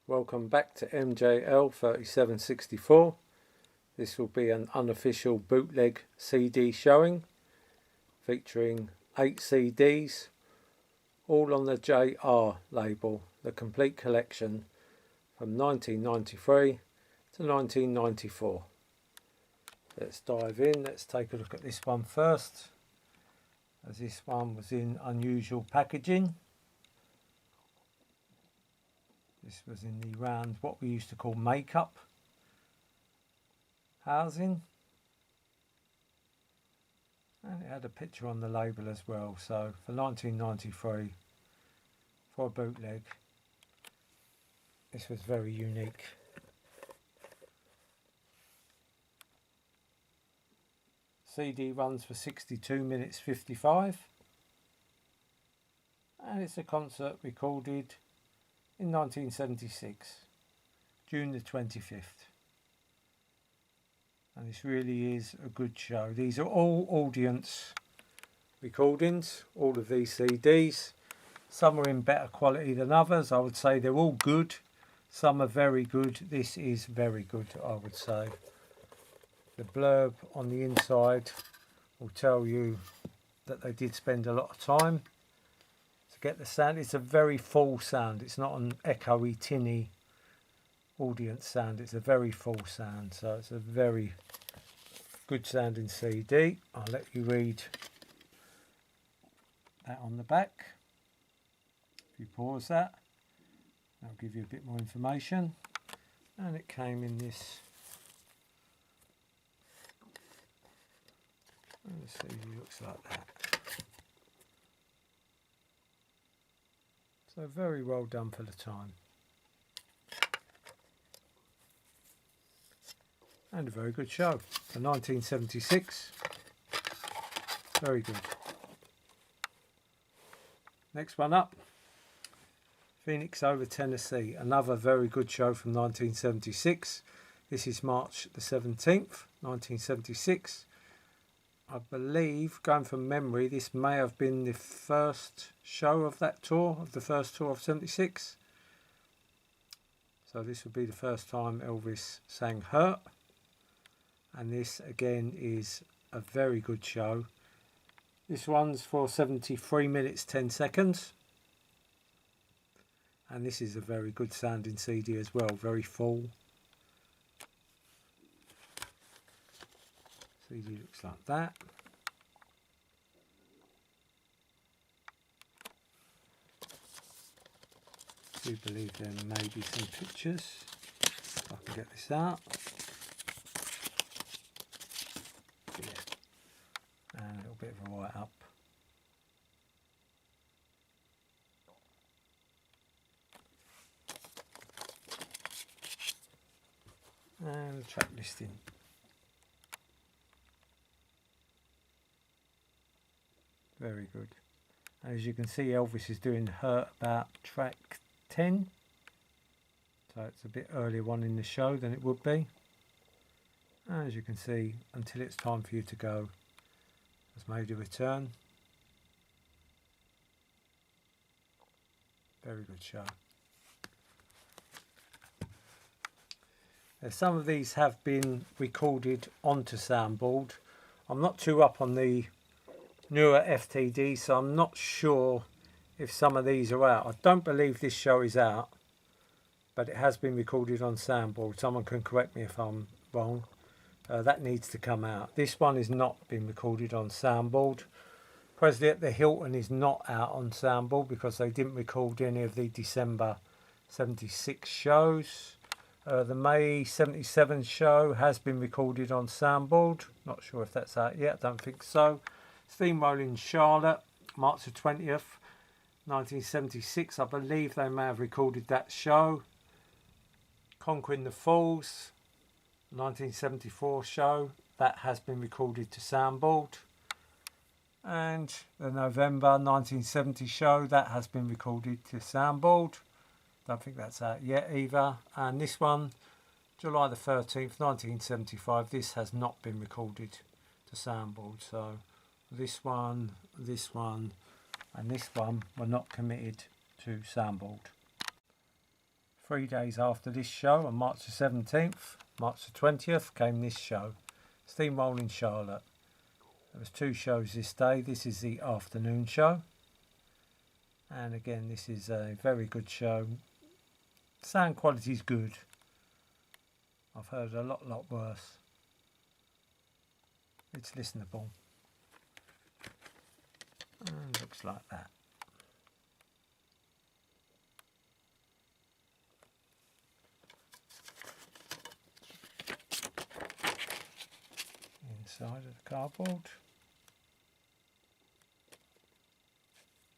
Welcome back to MJL 3764. This will be an unofficial bootleg CD showing featuring 8 CDs, all on the JR label, the complete collection from 1993 to 1994. Let's dive in. Let's take a look at this one first, as this one was in unusual packaging. This was in the round what we used to call makeup housing, and it had a picture on the label as well. So for 1993, for a bootleg, this was very unique. CD runs for 62 minutes 55, and it's a concert recorded in 1976, June the 25th. And this really is a good show. These are all audience recordings, all of these CDs. Some are in better quality than others. I would say they're all good. Some are very good. This is very good, I would say. The blurb on the inside will tell you that they did spend a lot of time to get the sound. It's a very full sound. It's not an echoey, tinny audience sound. It's a very full sound. So it's a very good sounding CD. I'll let you read that on the back. If you pause that, that'll give you a bit more information. And it came in this. Let's see, it looks like that. So very well done for the time. And a very good show for 1976. Very good. Next one up, Phoenix over Tennessee. Another very good show from 1976. This is March the 17th, 1976. I believe, going from memory, this may have been the first show of that tour, of the first tour of 76. So this would be the first time Elvis sang Hurt. And this again is a very good show. This one's for 73 minutes 10 seconds. And this is a very good sounding CD as well, very full. CD looks like that. I do believe there may be some pictures. If I can get this out. Yeah. And a little bit of a write up. And the track listing. Very good. As you can see, Elvis is doing Hurt about track 10. So it's a bit earlier one in the show than it would be. As you can see, Until It's Time for You to Go has made a return. Very good show. Some of these have been recorded onto soundboard. I'm not too up on the newer FTD, so I'm not sure if some of these are out. I don't believe this show is out, but it has been recorded on soundboard. Someone can correct me if I'm wrong. That needs to come out. This one is not been recorded on soundboard. Presley at the Hilton is not out on soundboard because they didn't record any of the December 76 shows. The May 77 show has been recorded on soundboard. Not sure if that's out yet. I don't think so. Steamrolling Charlotte, March the 20th, 1976. I believe they may have recorded that show. Conquering the Falls, 1974 show. That has been recorded to soundboard. And the November 1970 show, that has been recorded to soundboard. Don't think that's out yet either. And this one, July the 13th, 1975. This has not been recorded to soundboard. So this one, and this one were not committed to soundboard. 3 days after this show, on March the 17th, March the 20th, came this show, Steamrolling Charlotte. There was 2 shows this day. This is the afternoon show. And again, this is a very good show. Sound quality is good. I've heard a lot worse. It's listenable. And looks like that. Inside of the cardboard.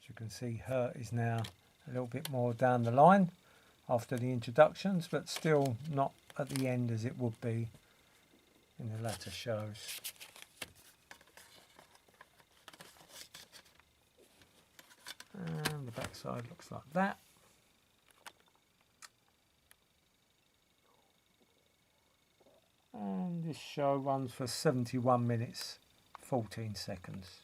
As you can see, Hurt is now a little bit more down the line after the introductions, but still not at the end as it would be in the latter shows. And the back side looks like that. And this show runs for 71 minutes 14 seconds.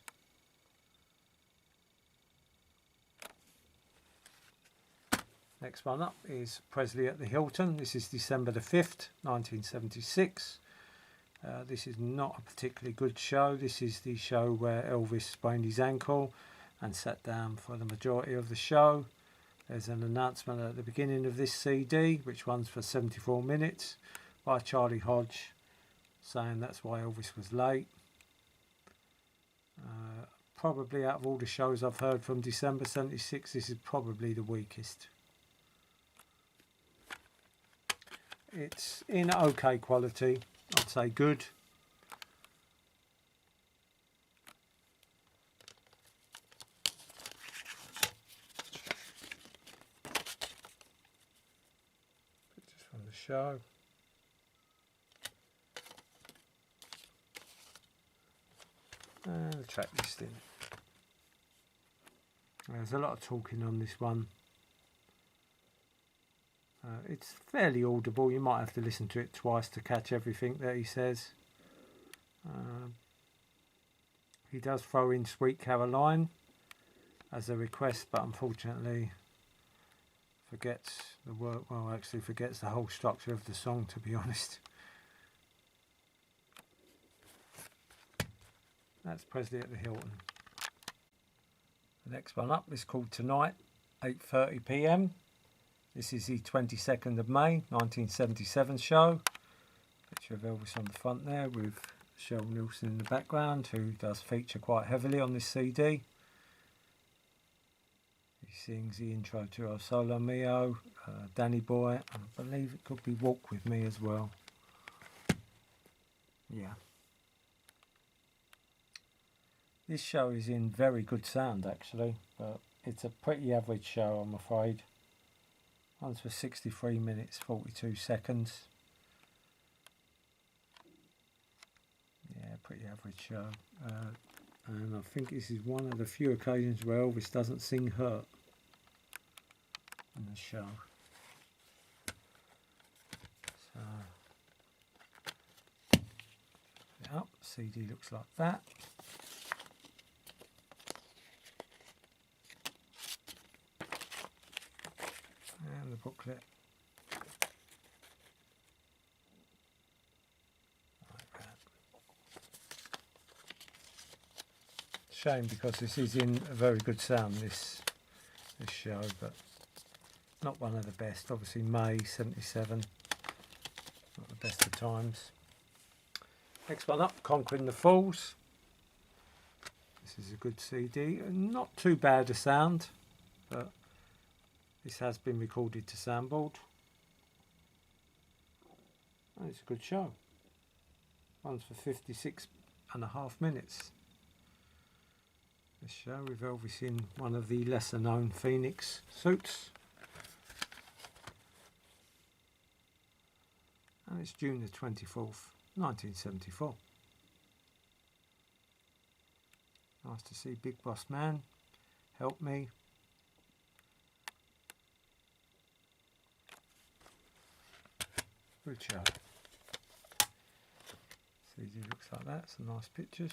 Next one up is Presley at the Hilton. This is December the 5th, 1976. This is not a particularly good show. This is the show where Elvis sprained his ankle and sat down for the majority of the show. There's an announcement at the beginning of this CD, which runs for 74 minutes, by Charlie Hodge, saying that's why Elvis was late. Probably out of all the shows I've heard from December 76, this is probably the weakest. It's in okay quality, I'd say good. Pictures from the show. And the track listing. There's a lot of talking on this one. It's fairly audible. You might have to listen to it twice to catch everything that he says. He does throw in Sweet Caroline as a request, but unfortunately forgets the word. Well, actually forgets the whole structure of the song, to be honest. That's Presley at the Hilton. The next one up is called Tonight, 8:30 PM. This is the 22nd of May, 1977 show. Picture of Elvis on the front there with Cheryl Nielsen in the background, who does feature quite heavily on this CD. He sings the intro to O Solo Mio, Danny Boy, and I believe it could be Walk With Me as well. Yeah. This show is in very good sound actually, but it's a pretty average show, I'm afraid. Runs for 63 minutes 42 seconds. Yeah, pretty average show. And I think this is one of the few occasions where Elvis doesn't sing Hurt in the show. So, yeah, CD looks like that. And the booklet. Like that. Shame because this is in a very good sound, this show, but not one of the best. Obviously May 77, not the best of times. Next one up, Conquering the Falls. This is a good CD, not too bad a sound, but this has been recorded to soundboard. And it's a good show. Runs for 56.5 minutes. This show with Elvis in one of the lesser known Phoenix suits. And it's June the 24th, 1974. Nice to see Big Boss Man, Help Me. Good show. CD looks like that, some nice pictures.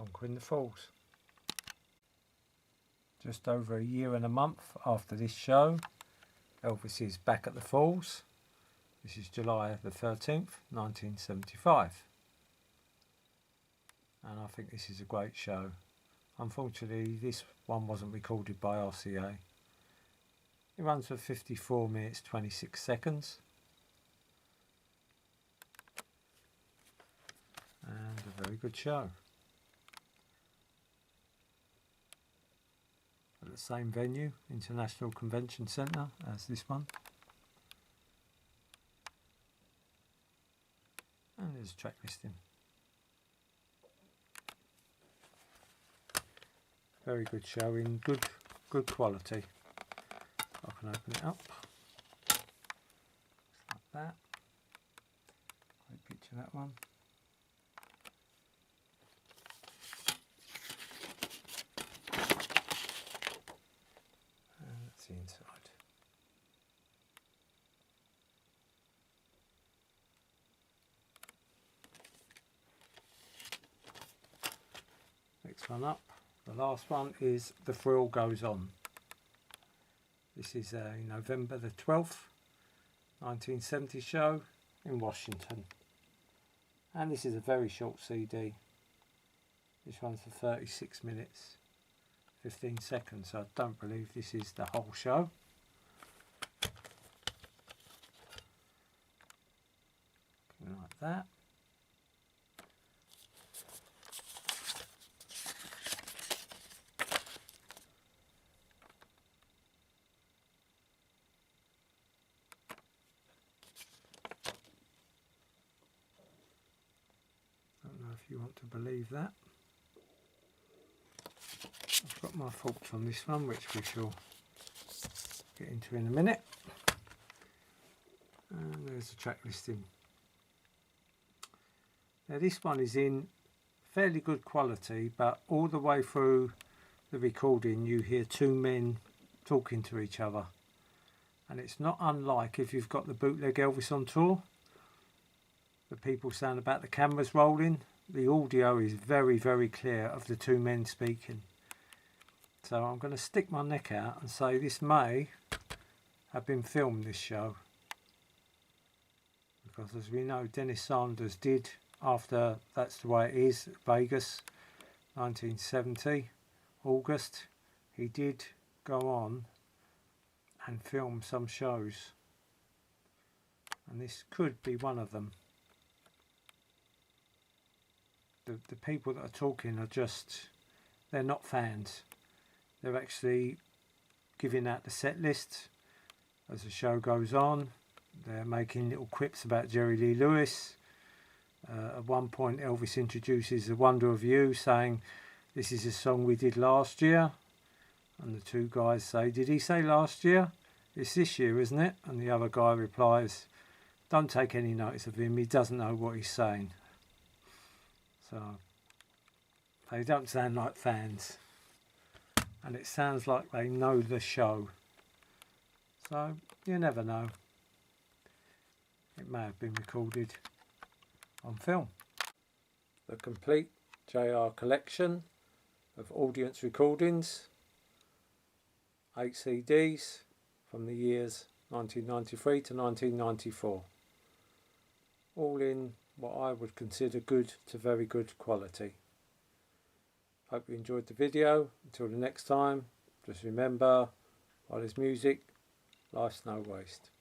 conquering the Falls. Just over a year and a month after this show, Elvis is back at the Falls. This is July the 13th, 1975. And I think this is a great show. Unfortunately, this one wasn't recorded by RCA. It runs for 54 minutes 26 seconds. And a very good show. At the same venue, International Convention Centre, as this one. And there's a track listing. Very good show in good quality. I can open it up. Just like that. Great picture of that one. And that's the inside. Next one up. The last one is The Thrill Goes On. This is a November the 12th, 1970 show in Washington. And this is a very short CD. This runs for 36 minutes, 15 seconds. So I don't believe this is the whole show. Like that. If you want to believe that. I've got my thoughts on this one, which we shall get into in a minute. And there's the track listing. Now this one is in fairly good quality, but all the way through the recording you hear two men talking to each other. And it's not unlike if you've got the bootleg Elvis on tour. The people sound about the cameras rolling. The audio is very, very clear of the two men speaking. So I'm going to stick my neck out and say this may have been filmed, this show. Because as we know, Dennis Sanders did, after That's the Way It Is, Vegas, 1970, August, he did go on and film some shows. And this could be one of them. The people that are talking are just, they're not fans. They're actually giving out the set list as the show goes on. They're making little quips about Jerry Lee Lewis. At one point Elvis introduces The Wonder of You, saying this is a song we did last year. And the two guys say, did he say last year? It's this year, isn't it? And the other guy replies, don't take any notice of him, he doesn't know what he's saying. So they don't sound like fans, and it sounds like they know the show, so you never know. It may have been recorded on film. The complete JR collection of audience recordings, 8 CDs from the years 1993 to 1994, all in what I would consider good to very good quality. Hope you enjoyed the video. Until the next time, just remember, while there's music, life's no waste.